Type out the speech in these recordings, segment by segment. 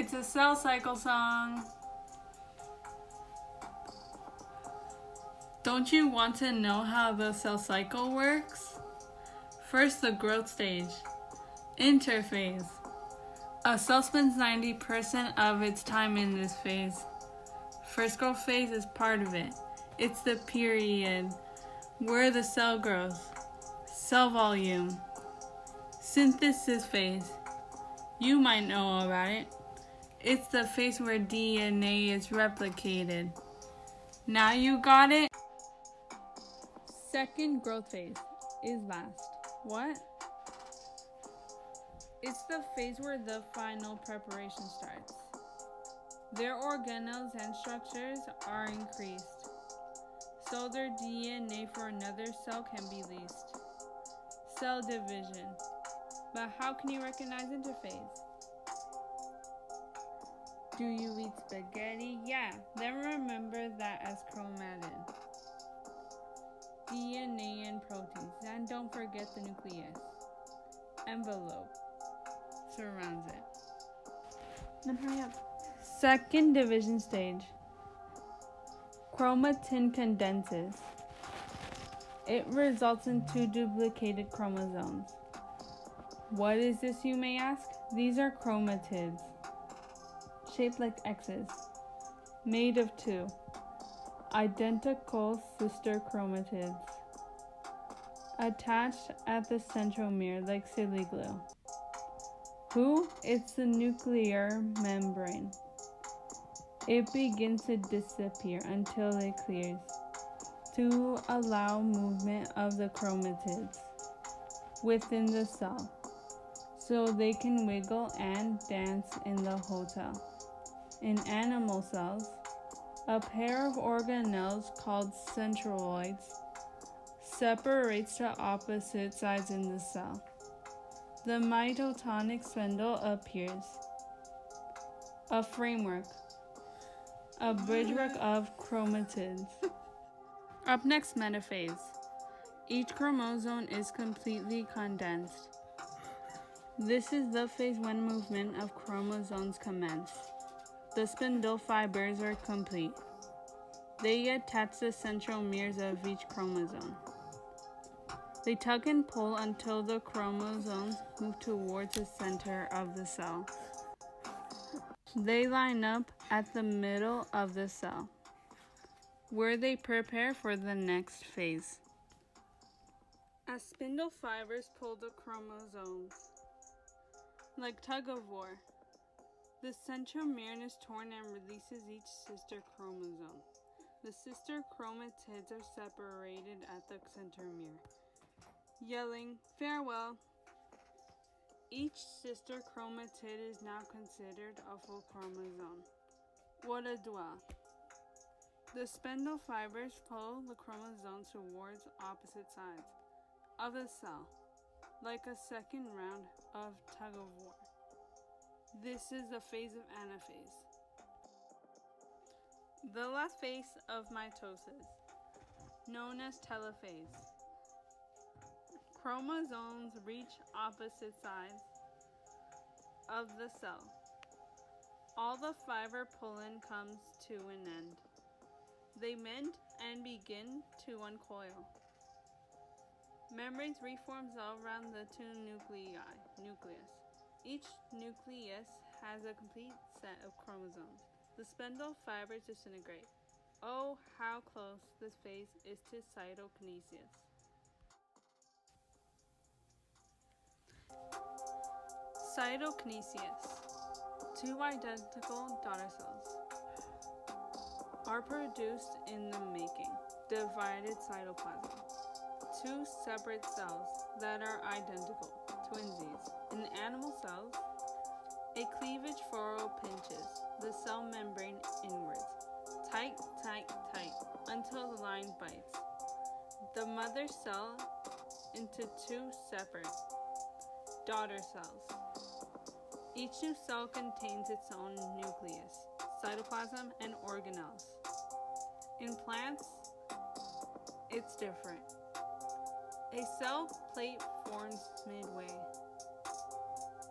It's a cell cycle song. Don't you want to know how the cell cycle works? First, the growth stage. Interphase. A cell spends 90% of its time in this phase. First growth phase is part of it. It's the period where the cell grows. Cell volume. Synthesis phase. You might know about it. It's the phase where DNA is replicated. Now you got it? Second growth phase is last. What? It's the phase where the final preparation starts. Their organelles and structures are increased, so their DNA for another cell can be leased. Cell division. But how can you recognize interphase? Do you eat spaghetti? Yeah, then remember that as chromatin. DNA and proteins, and don't forget the nucleus. Envelope surrounds it. Then hurry up. Second division stage. Chromatin condenses. It results in 2 duplicated chromosomes. What is this, you may ask? These are chromatids, shaped like X's, made of 2 identical sister chromatids, attached at the centromere like silly glue. Who? It's the nuclear membrane. It begins to disappear until it clears to allow movement of the chromatids within the cell, so they can wiggle and dance in the hotel. In animal cells, a pair of organelles called centroids separates to opposite sides in the cell. The mitotic spindle appears. A framework, a bridgework of chromatids. Up next, metaphase. Each chromosome is completely condensed. This is the phase when movement of chromosomes commence. The spindle fibers are complete. They attach the centromeres of each chromosome. They tug and pull until the chromosomes move towards the center of the cell. They line up at the middle of the cell, where they prepare for the next phase. As spindle fibers pull the chromosomes, like tug of war, the centromere is torn and releases each sister chromosome. The sister chromatids are separated at the centromere, yelling, "Farewell!" Each sister chromatid is now considered a full chromosome. What a duel! The spindle fibers pull the chromosomes towards opposite sides of the cell, like a second round of tug of war. This is the phase of anaphase. The last phase of mitosis, known as telophase. Chromosomes reach opposite sides of the cell. All the fiber pulling comes to an end. They mend and begin to uncoil. Membranes reforms all around the 2 nucleus. Each nucleus has a complete set of chromosomes. The spindle fibers disintegrate. Oh, how close this phase is to cytokinesis. Cytokinesis. 2 identical daughter cells are produced in the making. Divided cytoplasm. 2 separate cells that are identical, twinsies. In animal cells, a cleavage furrow pinches the cell membrane inwards, tight, until the line bites the mother cell into 2 separate daughter cells. Each new cell contains its own nucleus, cytoplasm, and organelles. In plants, it's different. A cell plate forms midway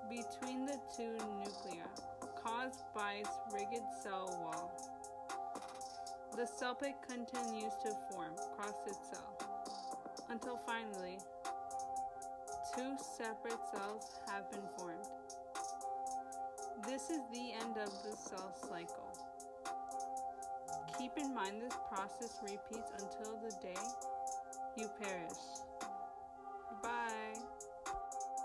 between the 2 nuclei, caused by its rigid cell wall. The cell plate continues to form across its cell until finally 2 separate cells have been formed. This is the end of the cell cycle. Keep in mind this process repeats until the day you perish. Bye.